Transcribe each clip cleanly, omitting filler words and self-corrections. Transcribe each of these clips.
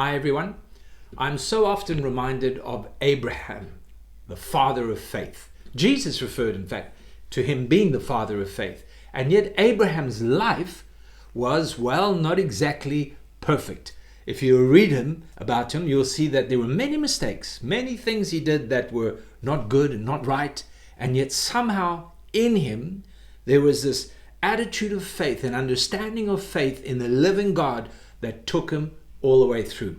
Hi everyone. I'm so often reminded of Abraham, the father of faith. Jesus referred, in fact, to him being the father of faith. And yet Abraham's life was, well, not exactly perfect. If you read about him, you'll see that there were many mistakes, many things he did that were not good and not right. And yet somehow in him, there was this attitude of faith and understanding of faith in the living God that took him all the way through.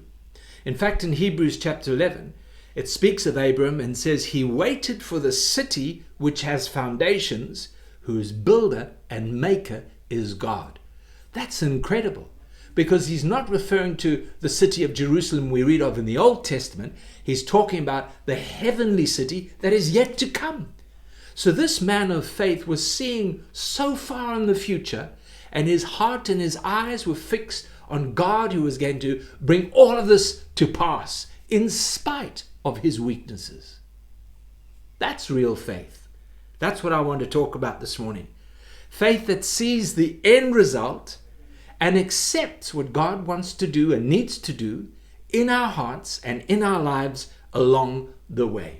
In fact, in Hebrews chapter 11, it speaks of Abram and says he waited for the city which has foundations, whose builder and maker is God. That's incredible, because he's not referring to the city of Jerusalem we read of in the Old Testament. He's talking about the heavenly city that is yet to come. So this man of faith was seeing so far in the future, and his heart and his eyes were fixed on God, who was going to bring all of this to pass in spite of his weaknesses. That's real faith. That's what I want to talk about this morning. Faith that sees the end result and accepts what God wants to do and needs to do in our hearts and in our lives along the way.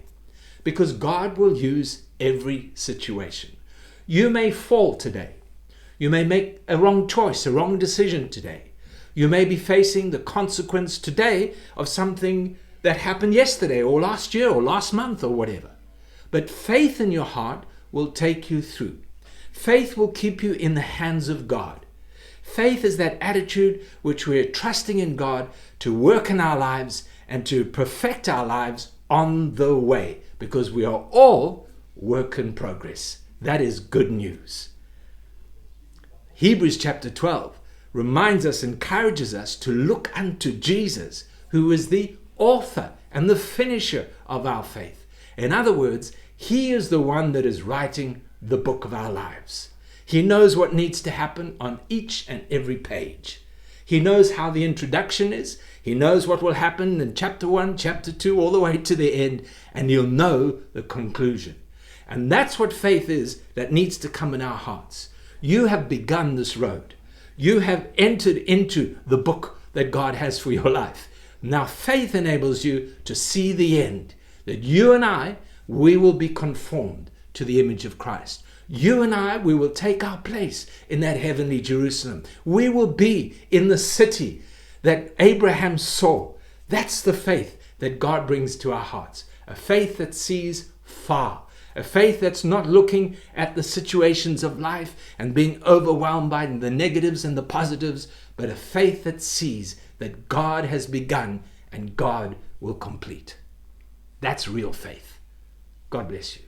Because God will use every situation. You may fall today. You may make a wrong choice, a wrong decision today. You may be facing the consequence today of something that happened yesterday or last year or last month or whatever. But faith in your heart will take you through. Faith will keep you in the hands of God. Faith is that attitude which we're trusting in God to work in our lives and to perfect our lives on the way, because we are all work in progress. That is good news. Hebrews chapter 12 reminds us, encourages us to look unto Jesus, who is the author and the finisher of our faith. In other words, he is the one that is writing the book of our lives. He knows what needs to happen on each and every page. He knows how the introduction is. He knows what will happen in chapter 1, chapter 2, all the way to the end, and you'll know the conclusion. And that's what faith is that needs to come in our hearts. You have begun this road. You have entered into the book that God has for your life. Now faith enables you to see the end, that you and I, we will be conformed to the image of Christ. You and I, we will take our place in that heavenly Jerusalem. We will be in the city that Abraham saw. That's the faith that God brings to our hearts. A faith that sees far. A faith that's not looking at the situations of life and being overwhelmed by the negatives and the positives, but a faith that sees that God has begun and God will complete. That's real faith. God bless you.